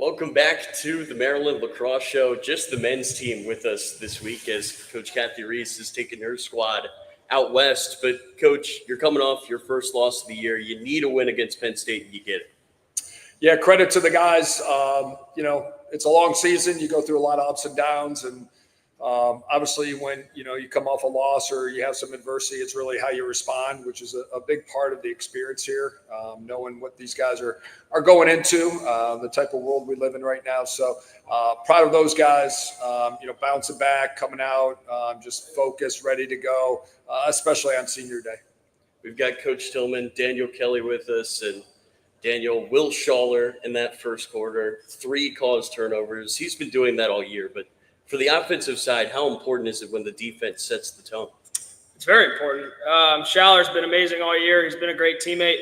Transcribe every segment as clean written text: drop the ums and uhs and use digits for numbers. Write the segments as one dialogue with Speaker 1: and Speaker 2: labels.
Speaker 1: Welcome back to the Maryland Lacrosse Show. Just the men's team with us this week as Coach Kathy Reese is taking her squad out west. But, Coach, you're coming off your first loss of the year. You need a win against Penn State, and you get it.
Speaker 2: Yeah, credit to the guys. It's a long season. You go through a lot of ups and downs. And obviously when, you come off a loss or you have some adversity, it's really how you respond, which is a big part of the experience here, knowing what these guys are going into, the type of world we live in right now. So proud of those guys, bouncing back, coming out, just focused, ready to go, especially on senior day.
Speaker 1: We've got Coach Tillman, Daniel Kelly with us, and Daniel, Will Schaller in that first quarter, 3 caused turnovers. He's been doing that all year, but for the offensive side, how important is it when the defense sets the tone?
Speaker 3: It's very important. Schaller's been amazing all year. He's been a great teammate,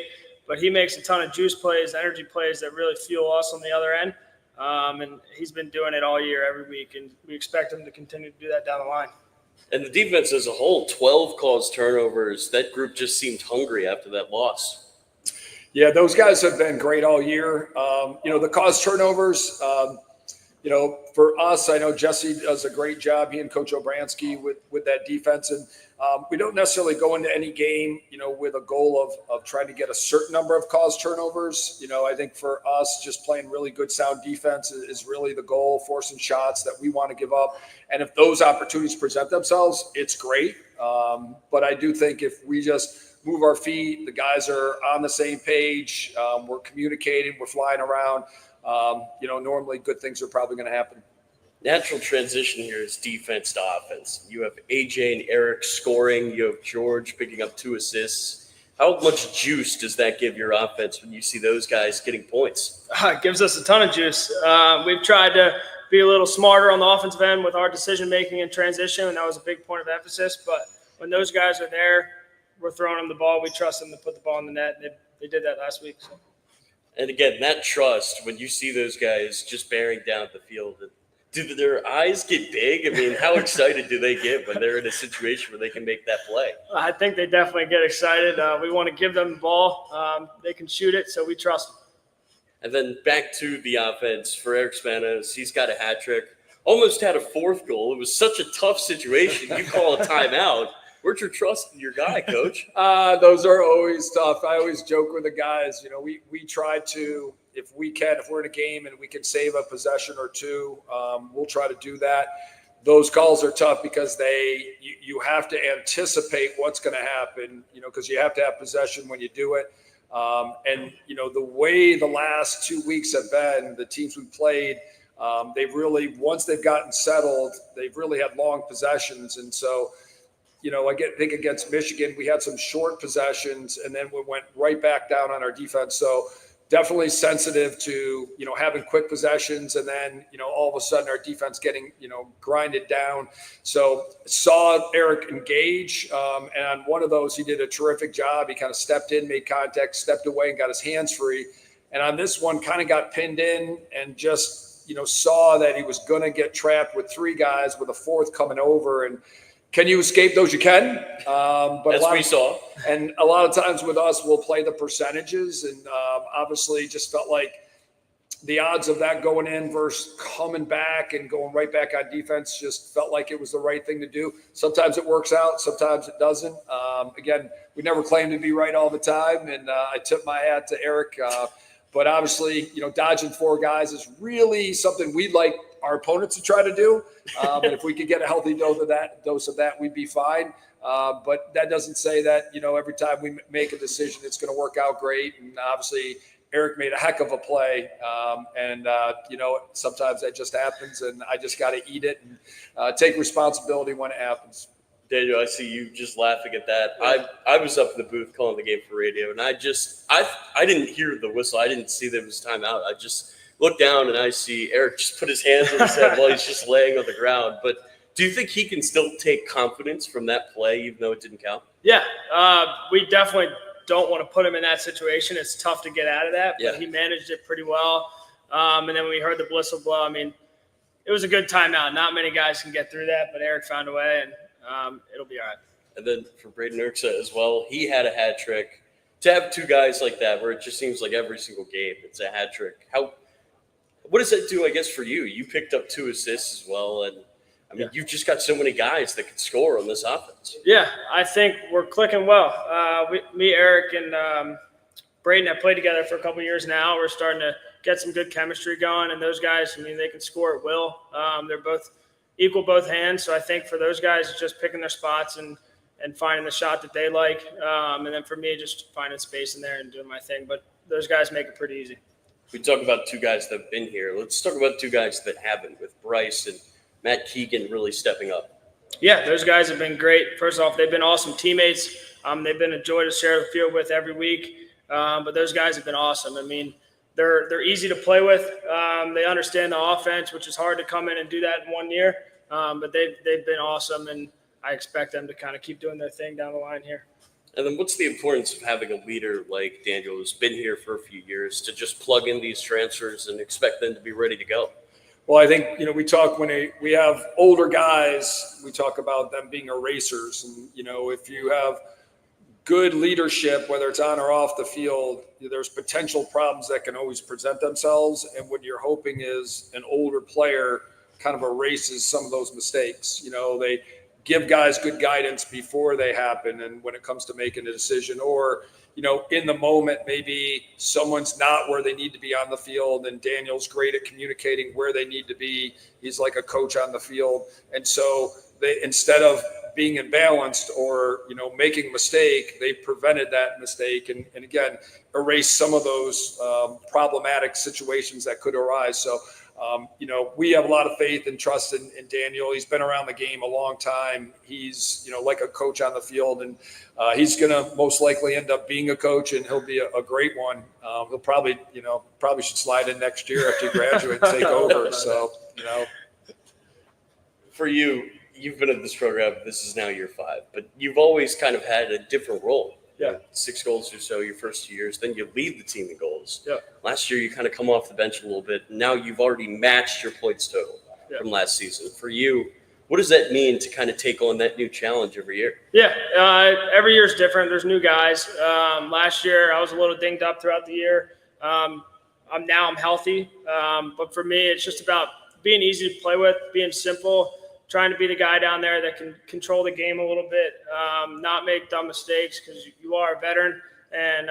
Speaker 3: but he makes a ton of juice plays, energy plays that really fuel us on the other end. And he's been doing it all year, every week, and we expect him to continue to do that down the line.
Speaker 1: And the defense as a whole, 12 caused turnovers. That group just seemed hungry after that loss.
Speaker 2: Yeah, those guys have been great all year. The caused turnovers, for us, I know Jesse does a great job, he and Coach Obransky with that defense. And we don't necessarily go into any game, with a goal of trying to get a certain number of caused turnovers. I think for us, just playing really good, sound defense is really the goal, forcing shots that we want to give up. And if those opportunities present themselves, it's great. But I do think if we just move our feet, the guys are on the same page, we're communicating, we're flying around, normally good things are probably going to happen.
Speaker 1: Natural transition here is defense to offense. You have AJ and Eric scoring. You have George picking up 2 assists. How much juice does that give your offense when you see those guys getting points?
Speaker 3: It gives us a ton of juice. We've tried to be a little smarter on the offensive end with our decision-making and transition, and that was a big point of emphasis. But when those guys are there, we're throwing them the ball. We trust them to put the ball in the net. They did that last week. So.
Speaker 1: And again, that trust, when you see those guys just bearing down the field, do their eyes get big? I mean, how excited do they get when they're in a situation where they can make that play?
Speaker 3: I think they definitely get excited. We want to give them the ball. They can shoot it, so we trust them.
Speaker 1: And then back to the offense for Eric Spanos. He's got a hat trick. Almost had a 4th goal. It was such a tough situation. You call a timeout. Where's your trust in your guy, Coach?
Speaker 2: Those are always tough. I always joke with the guys. We try to, if we're in a game and we can save a possession or 2, we'll try to do that. Those calls are tough because you have to anticipate what's going to happen, because you have to have possession when you do it. And the way the last 2 weeks have been, the teams we played, they've really, once they've gotten settled, they've really had long possessions. And so, I think against Michigan, we had some short possessions and then we went right back down on our defense. So definitely sensitive to, having quick possessions and then, all of a sudden our defense getting, grinded down. So saw Eric engage. And on one of those, he did a terrific job. He kind of stepped in, made contact, stepped away and got his hands free. And on this one kind of got pinned in and just, saw that he was going to get trapped with 3 guys with a 4th coming over. And can you escape those? You can. But
Speaker 1: as we saw.
Speaker 2: And a lot of times with us, we'll play the percentages. And obviously just felt like the odds of that going in versus coming back and going right back on defense just felt like it was the right thing to do. Sometimes it works out. Sometimes it doesn't. Again, we never claim to be right all the time. And I tip my hat to Eric. But obviously, dodging 4 guys is really something we'd like our opponents to try to do. And if we could get a healthy dose of that, we'd be fine. But that doesn't say that, every time we make a decision, it's going to work out great. And obviously, Eric made a heck of a play. Sometimes that just happens, and I just got to eat it and take responsibility when it happens.
Speaker 1: Daniel, I see you just laughing at that. I was up in the booth calling the game for radio, and I didn't hear the whistle. I didn't see there was timeout. I just looked down, and I see Eric just put his hands on his head while he's just laying on the ground. But do you think he can still take confidence from that play, even though it didn't count?
Speaker 3: Yeah, we definitely don't want to put him in that situation. It's tough to get out of that, but he managed it pretty well. And then when we heard the whistle blow, I mean, it was a good timeout. Not many guys can get through that, but Eric found a way, and it'll be all right.
Speaker 1: And then for Braden Urksa as well, he had a hat trick. To have 2 guys like that, where it just seems like every single game it's a hat trick. What does that do, I guess, for you? You picked up 2 assists as well, and I mean, you've just got so many guys that can score on this offense.
Speaker 3: Yeah, I think we're clicking well. Me, Eric, and Braden have played together for a couple years now. We're starting to get some good chemistry going, and those guys, I mean, they can score at will. They're both equal both hands, so I think for those guys, it's just picking their spots and finding the shot that they like. And then for me, just finding space in there and doing my thing. But those guys make it pretty easy.
Speaker 1: We talk about 2 guys that have been here. Let's talk about 2 guys that haven't, with Bryce and Matt Keegan really stepping up.
Speaker 3: Yeah, those guys have been great. First off, they've been awesome teammates. They've been a joy to share the field with every week. But those guys have been awesome. I mean, they're easy to play with. They understand the offense, which is hard to come in and do that in 1 year. But they've been awesome, and I expect them to kind of keep doing their thing down the line here.
Speaker 1: And then what's the importance of having a leader like Daniel, who's been here for a few years, to just plug in these transfers and expect them to be ready to go?
Speaker 2: Well, I think, we talk when we have older guys, we talk about them being erasers. And, if you have good leadership, whether it's on or off the field, there's potential problems that can always present themselves. And what you're hoping is an older player kind of erases some of those mistakes. They give guys good guidance before they happen. And when it comes to making a decision, or, in the moment, maybe someone's not where they need to be on the field, and Daniel's great at communicating where they need to be. He's like a coach on the field. And so they, instead of being imbalanced or, making a mistake, they prevented that mistake and again, erase some of those problematic situations that could arise. So, we have a lot of faith and trust in Daniel. He's been around the game a long time. He's, like a coach on the field, and he's going to most likely end up being a coach, and he'll be a great one. He'll probably should slide in next year after he graduates and take over. So,
Speaker 1: For you, you've been in this program. This is now year 5, but you've always kind of had a different role.
Speaker 2: Yeah.
Speaker 1: 6 goals or so your first 2 years. Then you lead the team in goals.
Speaker 2: Yeah.
Speaker 1: Last year, you kind of come off the bench a little bit. Now you've already matched your points total from last season. For you, what does that mean to kind of take on that new challenge every year?
Speaker 3: Yeah, every year is different. There's new guys. Last year, I was a little dinged up throughout the year. I'm healthy. But for me, it's just about being easy to play with, being simple, trying to be the guy down there that can control the game a little bit, not make dumb mistakes, because you are a veteran, and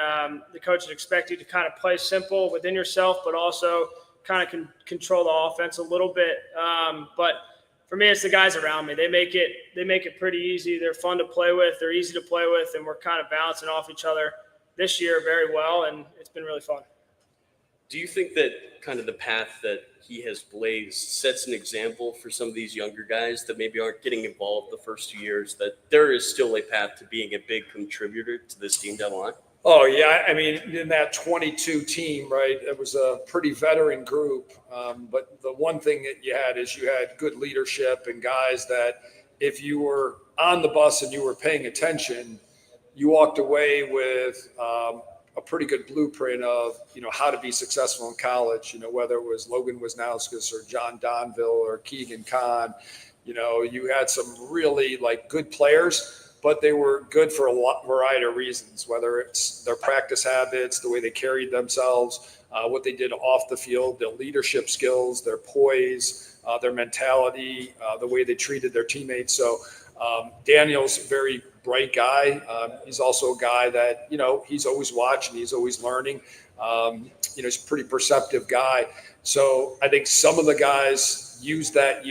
Speaker 3: the coaches expect you to kind of play simple within yourself, but also kind of control the offense a little bit. But for me, it's the guys around me. They make it pretty easy. They're fun to play with. They're easy to play with, and we're kind of bouncing off each other this year very well, and it's been really fun.
Speaker 1: Do you think that kind of the path that he has blazed sets an example for some of these younger guys that maybe aren't getting involved the first 2 years, that there is still a path to being a big contributor to this team down the line?
Speaker 2: Oh, yeah. I mean, in that 22 team, right, it was a pretty veteran group. But the one thing that you had is you had good leadership and guys that if you were on the bus and you were paying attention, you walked away with a pretty good blueprint of, how to be successful in college, whether it was Logan Wisnauskas or John Donville or Keegan Kahn. You had some really good players, but they were good for a variety of reasons, whether it's their practice habits, the way they carried themselves, what they did off the field, their leadership skills, their poise, their mentality, the way they treated their teammates. So Daniel's a very bright guy. He's also a guy that, he's always watching, he's always learning. He's a pretty perceptive guy. So I think some of the guys used that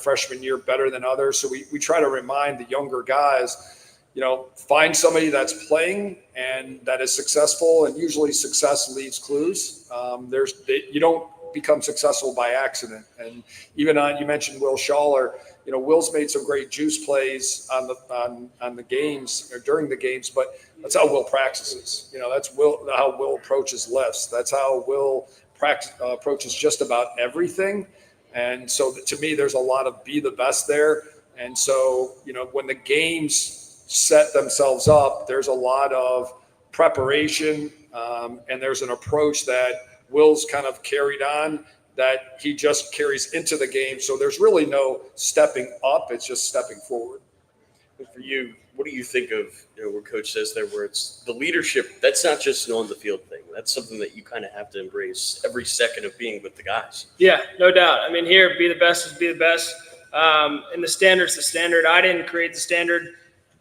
Speaker 2: freshman year better than others. So we try to remind the younger guys, find somebody that's playing and that is successful, and usually success leaves clues. You don't become successful by accident. And even you mentioned Will Schaller. Will's made some great juice plays on the games or during the games, but that's how Will practices. That's how Will approaches lifts. That's how Will approaches just about everything. And so to me, there's a lot of be the best there. And so, when the games set themselves up, there's a lot of preparation, and there's an approach that Will's kind of carried on that he just carries into the game. So there's really no stepping up. It's just stepping forward.
Speaker 1: And for you, what do you think of, what Coach says there, where it's the leadership? That's not just an on the field thing. That's something that you kind of have to embrace every second of being with the guys.
Speaker 3: Yeah, no doubt. I mean, here, be the best is be the best. And the standard's the standard. I didn't create the standard.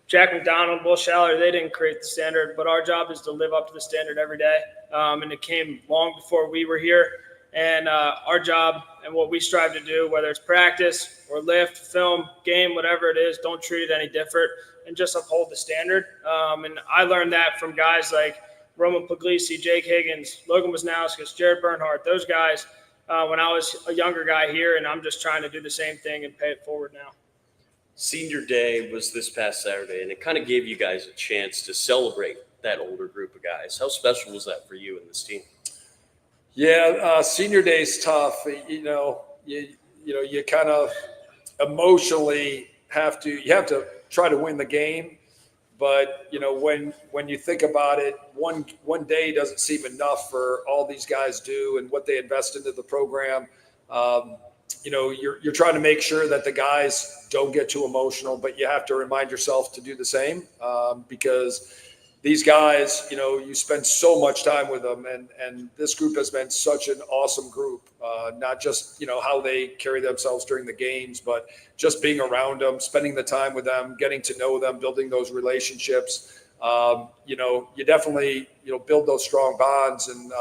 Speaker 3: Jack McDonald, Will Schaller, they didn't create the standard, but our job is to live up to the standard every day. And it came long before we were here. And our job and what we strive to do, whether it's practice or lift, film, game, whatever it is, don't treat it any different and just uphold the standard. And I learned that from guys like Roman Puglisi, Jake Higgins, Logan Wisnauskas, Jared Bernhardt, those guys when I was a younger guy here, and I'm just trying to do the same thing and pay it forward now.
Speaker 1: Senior Day was this past Saturday, and it kind of gave you guys a chance to celebrate that older group of guys. How special was that for you and this team?
Speaker 2: Yeah, Senior Day's tough. You kind of emotionally have to try to win the game, but when you think about it, one day doesn't seem enough for all these guys do and what they invest into the program. You're trying to make sure that the guys don't get too emotional, but you have to remind yourself to do the same because these guys, you spend so much time with them, and this group has been such an awesome group. Not just how they carry themselves during the games, but just being around them, spending the time with them, getting to know them, building those relationships. You definitely build those strong bonds, and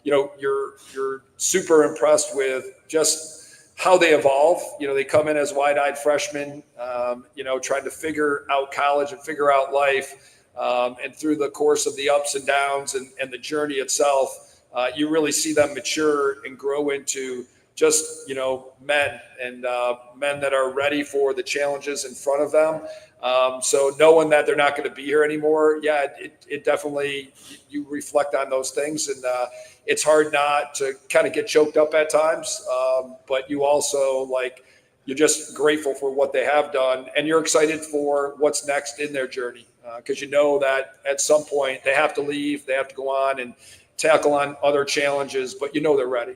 Speaker 2: you're super impressed with just how they evolve. They come in as wide-eyed freshmen, trying to figure out college and figure out life. And through the course of the ups and downs and the journey itself, you really see them mature and grow into just, men and men that are ready for the challenges in front of them. So knowing that they're not going to be here anymore, it definitely, you reflect on those things, and it's hard not to kind of get choked up at times. But you also you're just grateful for what they have done, and you're excited for what's next in their journey. Because that at some point they have to leave, they have to go on and tackle on other challenges, but they're ready.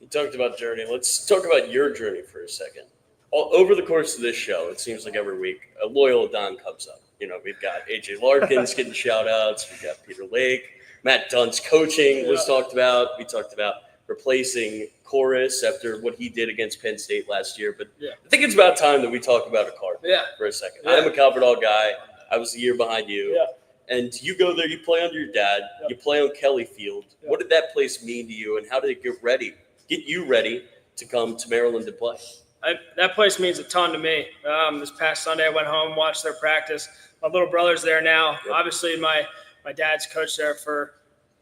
Speaker 1: You talked about journey. Let's talk about your journey for a second. Over the course of this show, it seems like every week a loyal Don comes up. We've got AJ Larkins getting shout outs. We've got Peter Lake. Matt Dunn's coaching was talked about. We talked about replacing Chorus after what he did against Penn State last year. But I think it's about time that we talk about a Cardinal for a second. I'm a Calvert guy. I was a year behind you. And you go there, you play under your dad, you play on Kelly Field. What did that place mean to you, and how did it get you ready to come to Maryland to play?
Speaker 3: That place means a ton to me. This past Sunday, I went home, watched their practice. My little brother's there now. Obviously, my dad's coached there for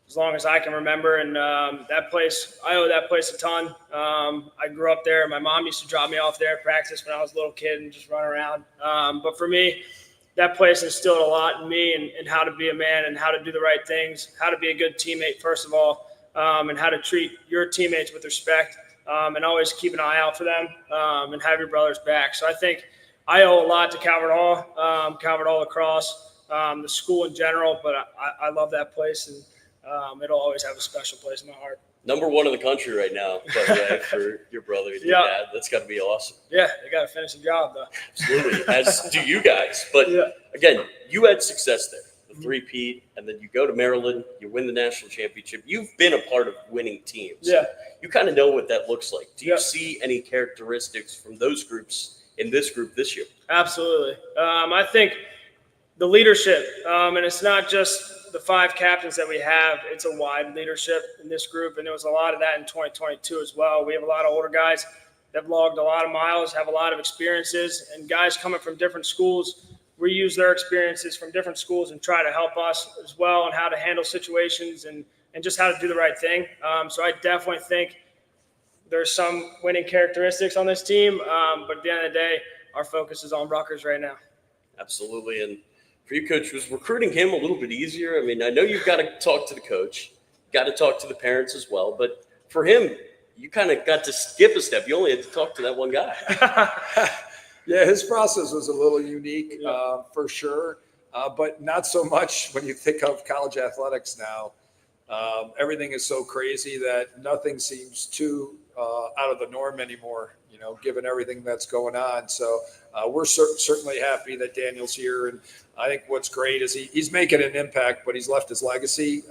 Speaker 3: as long as I can remember, and that place, I owe that place a ton. I grew up there. My mom used to drop me off there at practice when I was a little kid and just run around. But for me, that place instilled a lot in me and how to be a man and how to do the right things, how to be a good teammate, first of all, and how to treat your teammates with respect, and always keep an eye out for them and have your brother's back. So I think I owe a lot to Calvert Hall Lacrosse, the school in general, but I love that place, and it'll always have a special place in my heart.
Speaker 1: Number one in the country right now, by the way, for your brother and your dad. That's got to be awesome.
Speaker 3: Yeah, they got to finish the job, though.
Speaker 1: Absolutely, as do you guys. But, again, you had success there, the three-peat, and then you go to Maryland, you win the national championship. You've been a part of winning teams.
Speaker 3: Yeah.
Speaker 1: You kind of know what that looks like. Do you see any characteristics from those groups in this group this year? Absolutely.
Speaker 3: I think the leadership, and it's not just the 5 captains that we have, it's a wide leadership in this group, and there was a lot of that in 2022 as well. We have a lot of older guys that have logged a lot of miles, have a lot of experiences, and guys coming from different schools reuse their experiences from different schools and try to help us as well on how to handle situations and just how to do the right thing. So I definitely think there's some winning characteristics on this team, but at the end of the day, our focus is on Ruckers right now.
Speaker 1: Absolutely, and for you, Coach, was recruiting him a little bit easier? I mean, I know you've got to talk to the coach, got to talk to the parents as well, but for him, you kind of got to skip a step. You only had to talk to that one guy.
Speaker 2: Yeah, his process was a little unique for sure, but not so much when you think of college athletics now. Everything is so crazy that nothing seems too out of the norm anymore, given everything that's going on. So we're certainly happy that Daniel's here. And I think what's great is he's making an impact, but he's left his legacy.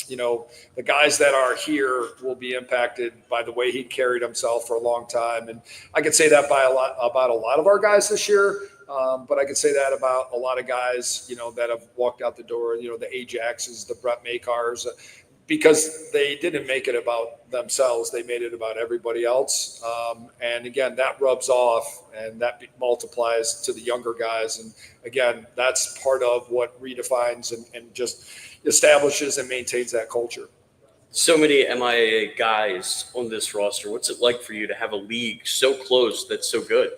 Speaker 2: The guys that are here will be impacted by the way he carried himself for a long time. And I could say that about a lot of our guys this year. But I could say that about a lot of guys, that have walked out the door, the Ajaxes, the Brett Makars, because they didn't make it about themselves. They made it about everybody else. And again, that rubs off and that multiplies to the younger guys. And again, that's part of what redefines and just establishes and maintains that culture.
Speaker 1: So many MIAA guys on this roster. What's it like for you to have a league so close that's so good?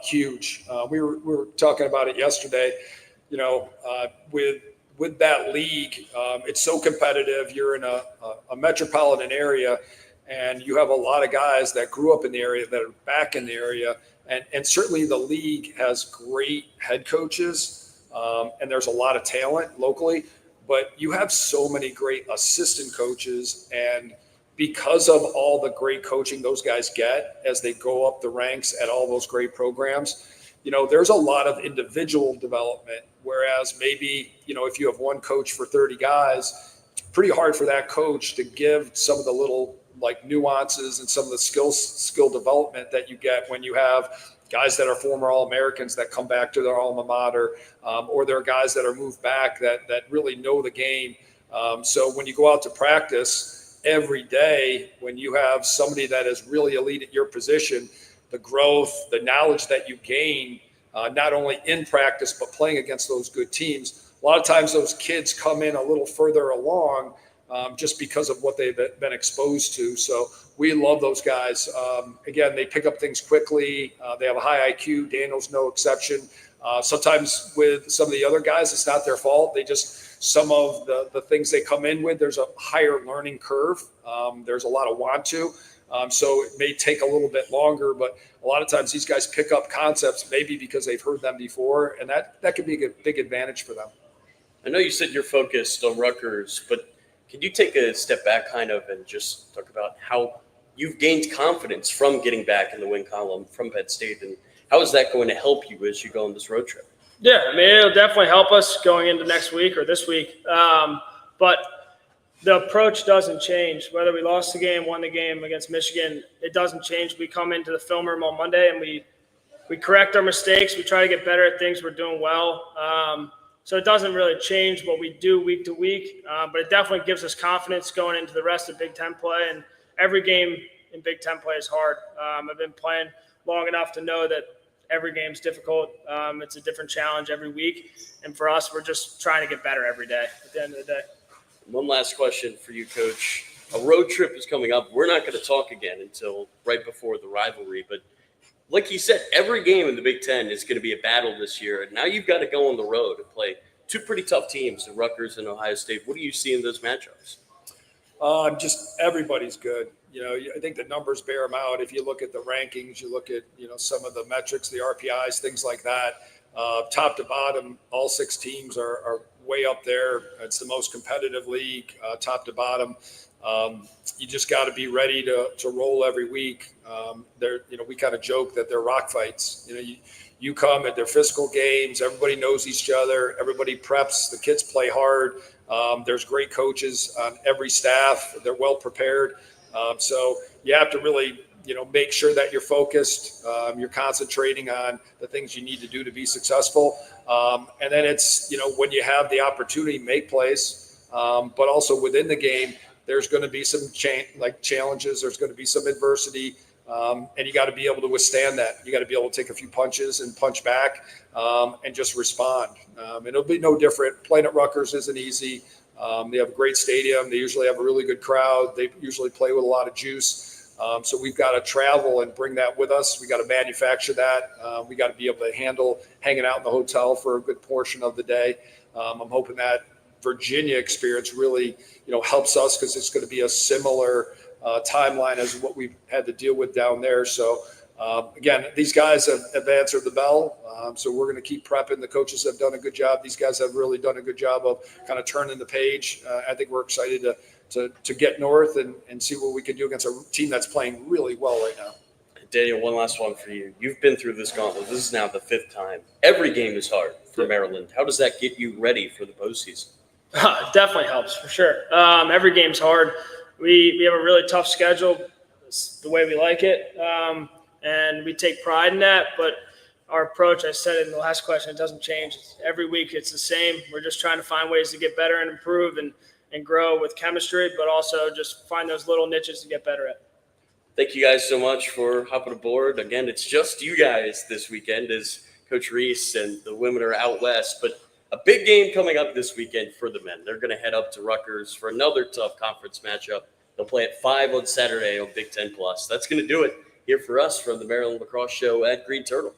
Speaker 2: Huge. We were talking about it yesterday. With that league, it's so competitive. You're in a metropolitan area, and you have a lot of guys that grew up in the area that are back in the area, and certainly the league has great head coaches, and there's a lot of talent locally. But you have so many great assistant coaches, and because of all the great coaching those guys get as they go up the ranks at all those great programs, there's a lot of individual development. Whereas maybe, if you have one coach for 30 guys, it's pretty hard for that coach to give some of the little like nuances and some of the skill development that you get when you have guys that are former All-Americans that come back to their alma mater, or there are guys that are moved back that really know the game. So when you go out to practice, every day, when you have somebody that is really elite at your position, the growth, the knowledge that you gain, not only in practice, but playing against those good teams, a lot of times those kids come in a little further along just because of what they've been exposed to. So we love those guys. Again, they pick up things quickly. They have a high IQ. Daniel's no exception. Sometimes with some of the other guys, it's not their fault. Some of the things they come in with, there's a higher learning curve. There's a lot of want to. So it may take a little bit longer, but a lot of times these guys pick up concepts maybe because they've heard them before, and that could be a big advantage for them.
Speaker 1: I know you said you're focused on Ruckers, but can you take a step back kind of and just talk about how you've gained confidence from getting back in the win column from Penn State, and how is that going to help you as you go on this road trip?
Speaker 3: Yeah, it'll definitely help us going into next week or this week. But the approach doesn't change. Whether we lost the game, won the game against Michigan, it doesn't change. We come into the film room on Monday and we correct our mistakes. We try to get better at things we're doing well. So it doesn't really change what we do week to week, but it definitely gives us confidence going into the rest of Big Ten play. And every game in Big Ten play is hard. I've been playing long enough to know that every game's difficult. It's a different challenge every week. And for us, we're just trying to get better every day at the end of the day.
Speaker 1: One last question for you, Coach. A road trip is coming up. We're not going to talk again until right before the rivalry. But like he said, every game in the Big Ten is going to be a battle this year. And now you've got to go on the road and play two pretty tough teams, the Ruckers and Ohio State. What do you see in those matchups?
Speaker 2: Just everybody's good. I think the numbers bear them out. If you look at the rankings, you look at, some of the metrics, the RPIs, things like that, top to bottom, all 6 teams are way up there. It's the most competitive league, top to bottom. You just got to be ready to roll every week. We kind of joke that they're rock fights. You come at their physical games, everybody knows each other, everybody preps, the kids play hard. There's great coaches on every staff. They're well prepared. So you have to really, make sure that you're focused. You're concentrating on the things you need to do to be successful. And then it's, when you have the opportunity, make plays, but also within the game, there's going to be some challenges. There's going to be some adversity. And you got to be able to withstand that. You got to be able to take a few punches and punch back and just respond. It'll be no different. Playing at Ruckers isn't easy. They have a great stadium. They usually have a really good crowd. They usually play with a lot of juice. So we've got to travel and bring that with us. We got to manufacture that. We got to be able to handle hanging out in the hotel for a good portion of the day. I'm hoping that Virginia experience really, helps us because it's going to be a similar timeline as what we've had to deal with down there. So Again, these guys have answered the bell, so we're going to keep prepping. The coaches have done a good job. These guys have really done a good job of kind of turning the page. I think we're excited to get north and see what we can do against a team that's playing really well right now.
Speaker 1: Daniel, one last one for you. You've been through this gauntlet. This is now the 5th time. Every game is hard for Maryland. How does that get you ready for the postseason?
Speaker 3: It definitely helps, for sure. Every game's hard. We have a really tough schedule. It's the way we like it. And we take pride in that, but our approach, I said it in the last question, it doesn't change. Every week it's the same. We're just trying to find ways to get better and improve and grow with chemistry, but also just find those little niches to get better at.
Speaker 1: Thank you guys so much for hopping aboard. Again, it's just you guys this weekend as Coach Reese and the women are out west, but a big game coming up this weekend for the men. They're going to head up to Ruckers for another tough conference matchup. They'll play at 5 on Saturday on Big Ten Plus. That's going to do it here for us from the Maryland Lacrosse Show at Greene Turtle.